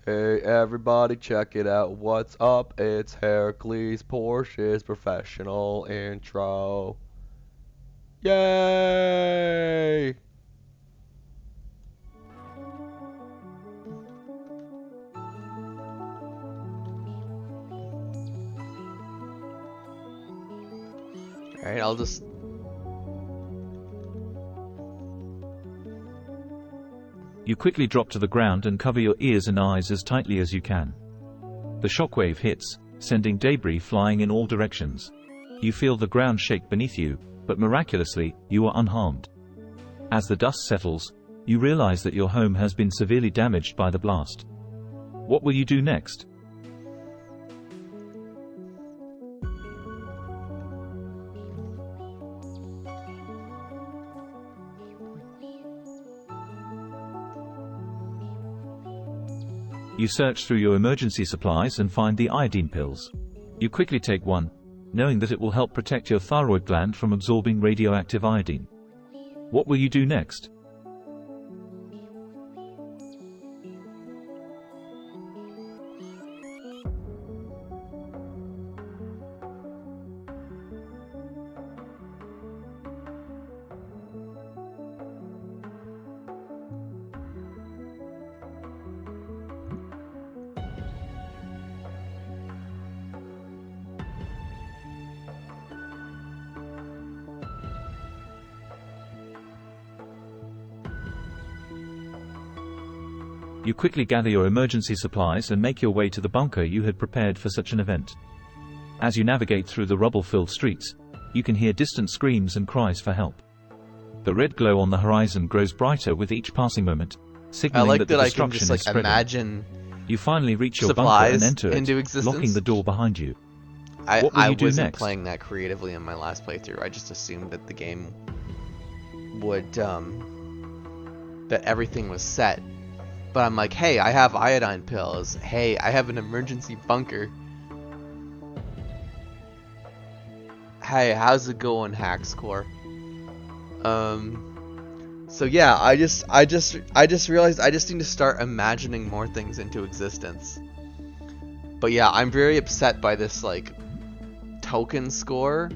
Hey everybody, check it out. What's up? It's Hercules Porsche's professional intro. Yay! Alright, I'll just. You quickly drop to the ground and cover your ears and eyes as tightly as you can. The shockwave hits, sending debris flying in all directions. You feel the ground shake beneath you, but miraculously, you are unharmed. As the dust settles, you realize that your home has been severely damaged by the blast. What will you do next? You search through your emergency supplies and find the iodine pills. You quickly take one, knowing that it will help protect your thyroid gland from absorbing radioactive iodine. What will you do next? You quickly gather your emergency supplies and make your way to the bunker you had prepared for such an event. As you navigate through the rubble-filled streets, you can hear distant screams and cries for help. The red glow on the horizon grows brighter with each passing moment, signaling that the I can destruction just is spreading. imagine You finally reach your bunker supplies and enter into it, existence. locking the door behind you. I What will you do wasn't next? playing that creatively in my last playthrough. I just assumed that the game would that everything was set. But I'm like, hey, I have iodine pills. Hey, I have an emergency bunker. Hey, how's it going, Hackscore? So yeah, I just realized I just need to start imagining more things into existence. But yeah, I'm very upset by this like token score,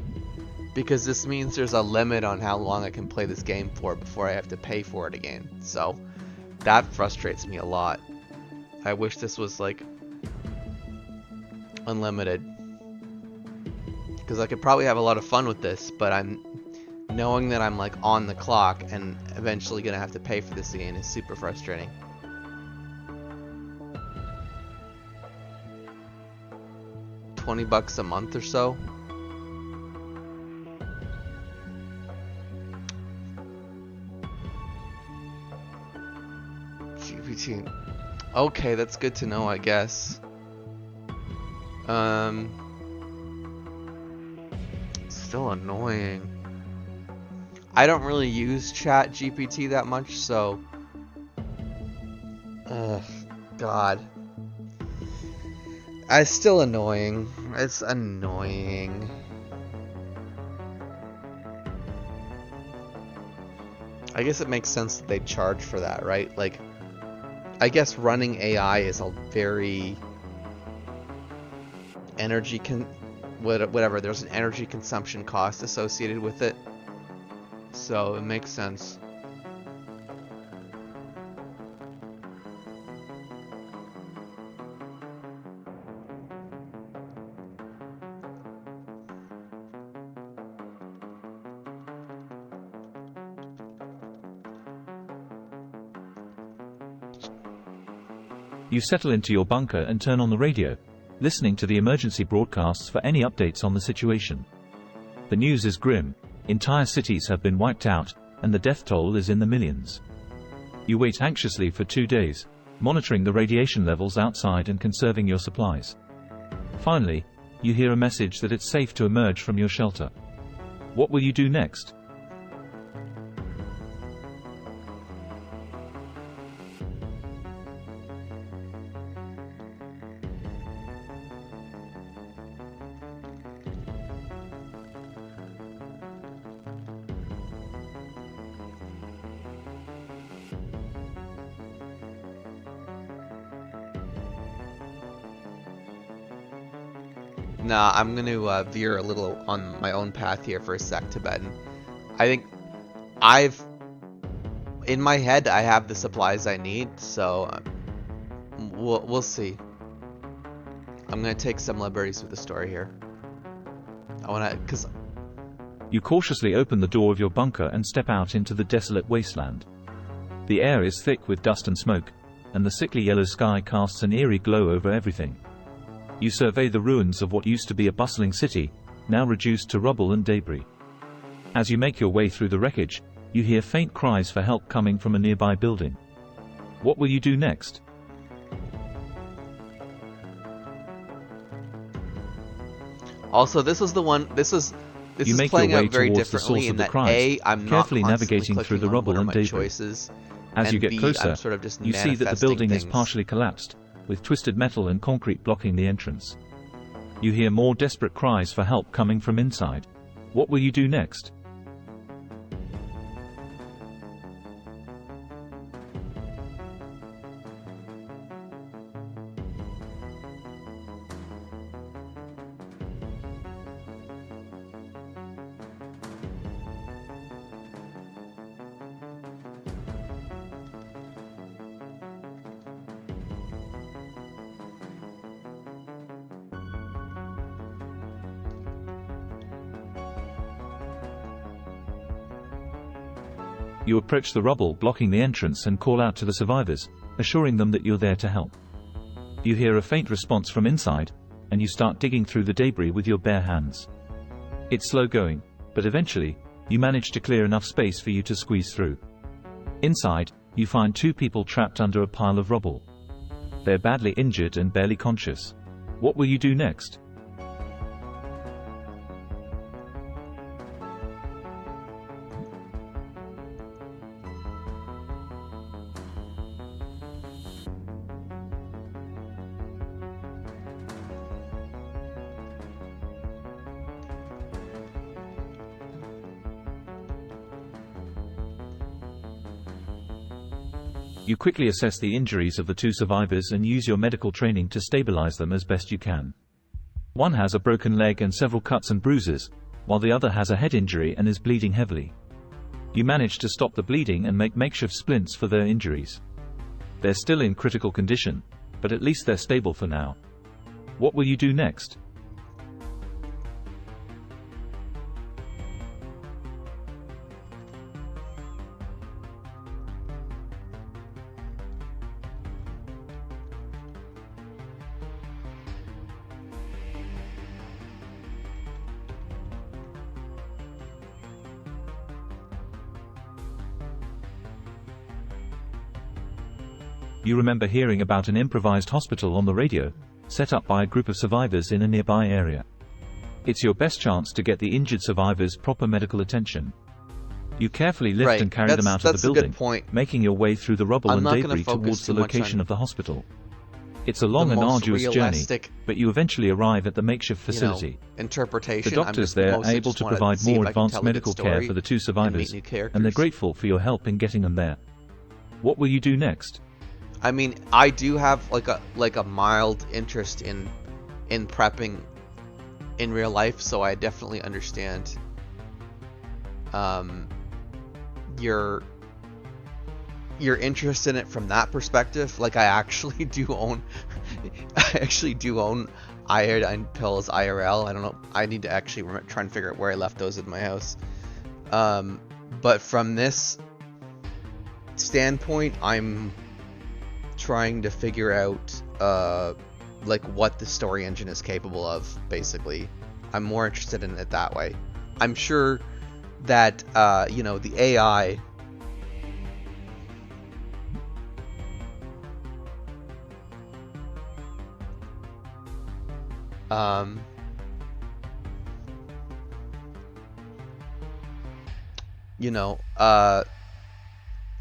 because this means there's a limit on how long I can play this game for before I have to pay for it again. So that frustrates me a lot. I wish this was like unlimited, because I could probably have a lot of fun with this, but I'm knowing that I'm like on the clock and eventually gonna have to pay for this again is super frustrating. $20 a month or so. GPT. Okay, that's good to know, I guess. Still annoying. I don't really use Chat GPT that much, so. Ugh, God. It's still annoying. It's annoying. I guess it makes sense that they charge for that, right? Like, I guess running AI is a very whatever. There's an energy consumption cost associated with it, so it makes sense. You settle into your bunker and turn on the radio, listening to the emergency broadcasts for any updates on the situation. The news is grim. Entire cities have been wiped out, and the death toll is in the millions. You wait anxiously for 2 days, monitoring the radiation levels outside and conserving your supplies. Finally, you hear a message that it's safe to emerge from your shelter. What will you do next? Nah, I'm gonna veer a little on my own path here for a sec, Tibetan. I think I've in my head I have the supplies I need, so we'll see. I'm gonna take some liberties with the story here. I wanna, cause You cautiously open the door of your bunker and step out into the desolate wasteland. The air is thick with dust and smoke, and the sickly yellow sky casts an eerie glow over everything. You survey the ruins of what used to be a bustling city, now reduced to rubble and debris. As you make your way through the wreckage, you hear faint cries for help coming from a nearby building. What will you do next? also this was the one. This is You make playing your way out very towards the differently source in of the that cries, I'm not carefully constantly navigating through the clicking on rubble what are and my debris. choices, As you and get B, closer, I'm sort of just you see that the building is manifesting partially collapsed, with twisted metal and concrete blocking the entrance. You hear more desperate cries for help coming from inside. What will you do next? You approach the rubble blocking the entrance and call out to the survivors, assuring them that you're there to help. You hear a faint response from inside, and you start digging through the debris with your bare hands. It's slow going, but eventually, you manage to clear enough space for you to squeeze through. Inside, you find two people trapped under a pile of rubble. They're badly injured and barely conscious. What will you do next? You quickly assess the injuries of the two survivors and use your medical training to stabilize them as best you can. One has a broken leg and several cuts and bruises, while the other has a head injury and is bleeding heavily. You manage to stop the bleeding and make makeshift splints for their injuries. They're still in critical condition, but at least they're stable for now. What will you do next? You remember hearing about an improvised hospital on the radio, set up by a group of survivors in a nearby area. It's your best chance to get the injured survivors proper medical attention. You carefully lift and carry them out of the building, a good point. making your way through the rubble I'm and not gonna debris focus towards the too much location on of the hospital. It's a long the and most arduous journey, realistic, but you eventually arrive at the makeshift facility. Interpretation. The doctors there are able to provide more advanced medical care for the two survivors, and they're grateful for your help in getting them there. What will you do next? I mean, I do have like a mild interest in prepping in real life, so I definitely understand your interest in it from that perspective. Like I actually do own iodine pills IRL. I don't know. I need to actually try and figure out where I left those in my house. But from this standpoint, I'm trying to figure out like what the story engine is capable of. Basically, I'm more interested in it that way. I'm sure that the AI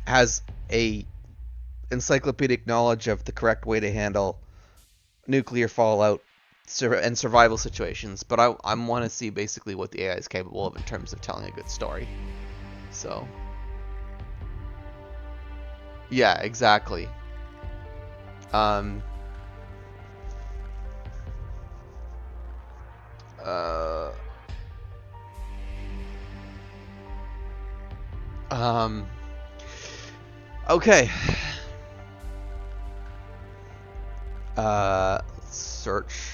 has a encyclopedic knowledge of the correct way to handle nuclear fallout and survival situations, but I want to see basically what the AI is capable of in terms of telling a good story. So yeah, exactly. Okay. Search.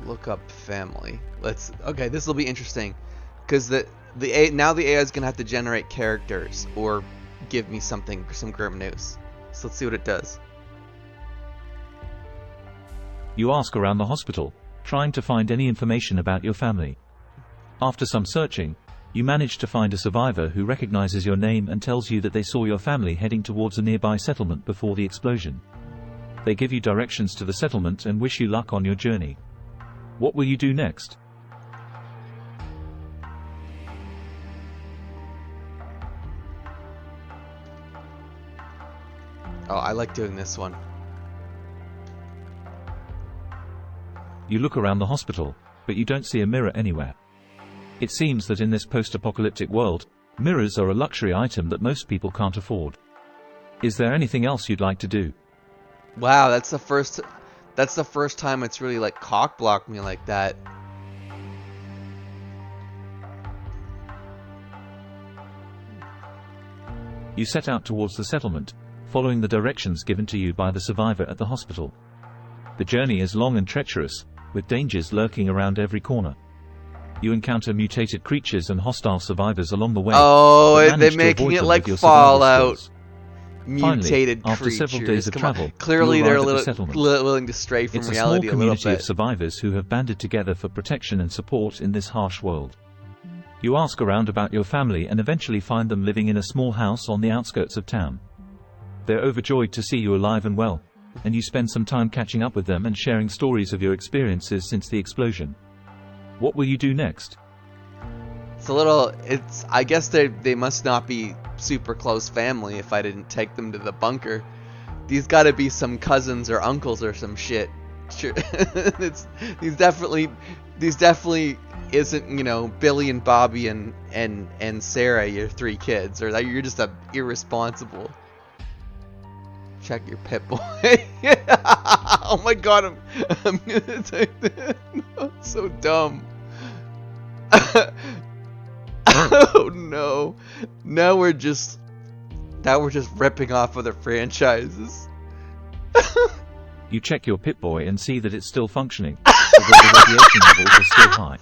Look up family. Okay, this will be interesting, because now the AI is gonna have to generate characters or give me some grim news. So let's see what it does. You ask around the hospital, trying to find any information about your family. After some searching, you manage to find a survivor who recognizes your name and tells you that they saw your family heading towards a nearby settlement before the explosion. They give you directions to the settlement and wish you luck on your journey. What will you do next? Oh, I like doing this one. You look around the hospital, but you don't see a mirror anywhere. It seems that in this post-apocalyptic world, mirrors are a luxury item that most people can't afford. Is there anything else you'd like to do? Wow, that's the first time it's really like cock-blocked me like that. You set out towards the settlement, following the directions given to you by the survivor at the hospital. The journey is long and treacherous, with dangers lurking around every corner. You encounter mutated creatures and hostile survivors along the way. Oh, they're making it like Fallout. Mutated Finally, after creatures. several days of travel, Clearly they're willing to stray from it's reality a small little community of bit. survivors who have banded together for protection and support in this harsh world. You ask around about your family and eventually find them living in a small house on the outskirts of town. They're overjoyed to see you alive and well, and you spend some time catching up with them and sharing stories of your experiences since the explosion. What will you do next? I guess they must not be super close family if I didn't take them to the bunker. These gotta be some cousins or uncles or some shit. Sure. These definitely isn't, Billy and Bobby and Sarah, your 3 kids, or that you're just irresponsible. Check your pit boy. Oh my god, I'm gonna take that. No, so dumb. Oh no. Now we're just ripping off other franchises. You check your Pip-Boy and see that it's still functioning, although the radiation levels are still high.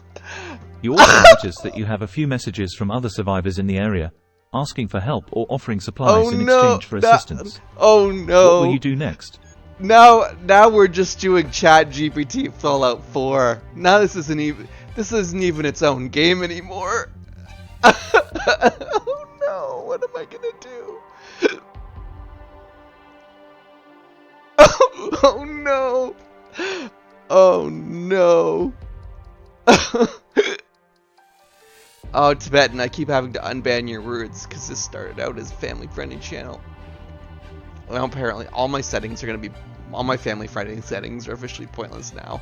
You also notice that you have a few messages from other survivors in the area, asking for help or offering supplies in exchange for assistance. Oh no. What will you do next? Now we're just doing Chat GPT Fallout 4. Now this isn't even its own game anymore. Oh no, what am I gonna do? Oh no. Oh no. Oh, Tibetan, I keep having to unban your words because this started out as a family-friendly channel. Well, apparently all my family-friendly settings are officially pointless now.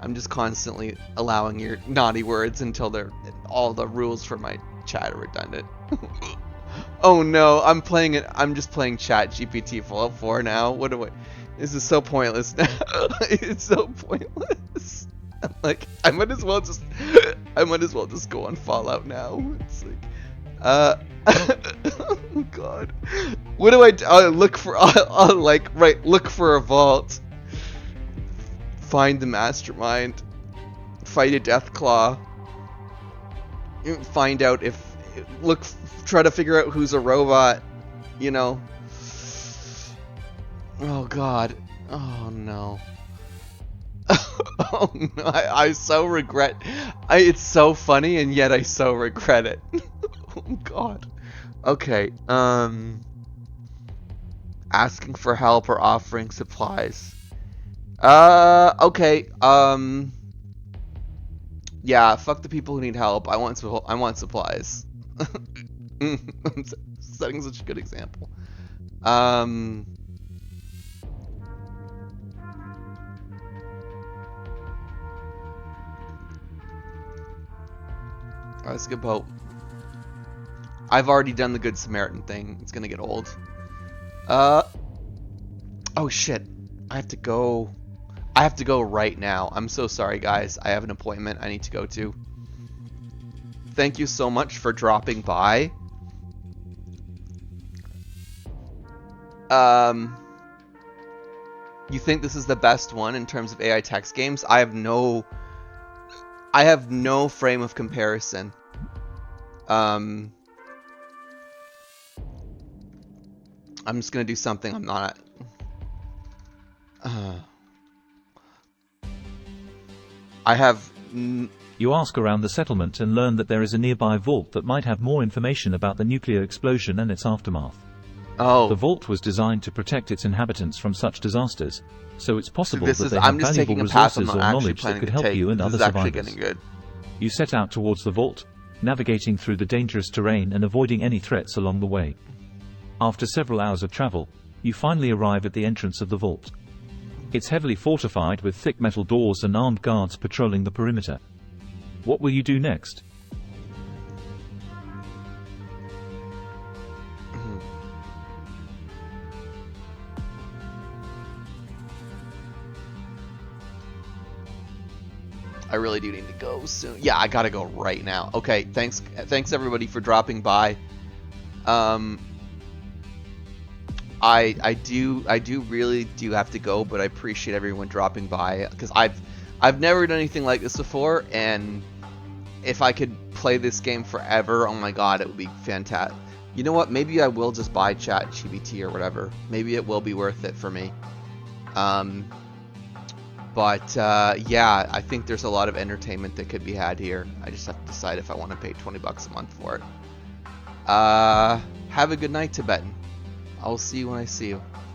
I'm just constantly allowing your naughty words until all the rules for my chat are redundant. Oh no, I'm just playing Chat GPT Fallout 4 now. This is so pointless now. It's so pointless. I'm like, I might as well just go on Fallout now. It's like, oh god. What do I do? Look for a vault. Find the mastermind. Fight a Deathclaw. Find out try to figure out who's a robot, Oh god. Oh no. Oh no, I so regret. It's so funny and yet I so regret it. Oh god. Okay, asking for help or offering supplies. Okay, yeah, fuck the people who need help. I want supplies. I'm setting such a good example. Let's get boat. I've already done the Good Samaritan thing. It's gonna get old. Oh shit. I have to go. I have to go right now. I'm so sorry, guys. I have an appointment I need to go to. Thank you so much for dropping by. You think this is the best one in terms of AI text games? I have no frame of comparison. I'm just gonna do something I'm not. I have. You ask around the settlement and learn that there is a nearby vault that might have more information about the nuclear explosion and its aftermath. Oh. The vault was designed to protect its inhabitants from such disasters, so it's possible So that they have valuable resources or knowledge that could help you and other survivors. You set out towards the vault, navigating through the dangerous terrain and avoiding any threats along the way. After several hours of travel, you finally arrive at the entrance of the vault. It's heavily fortified with thick metal doors and armed guards patrolling the perimeter. What will you do next? I really do need to go soon. Yeah, I gotta go right now. Okay, thanks everybody for dropping by. I do really have to go, but I appreciate everyone dropping by because I've never done anything like this before, and if I could play this game forever, oh my god, it would be fantastic. You know what? Maybe I will just buy ChatGPT or whatever. Maybe it will be worth it for me. But yeah, I think there's a lot of entertainment that could be had here. I just have to decide if I want to pay 20 bucks a month for it. Have a good night, Tibetan. I'll see you when I see you.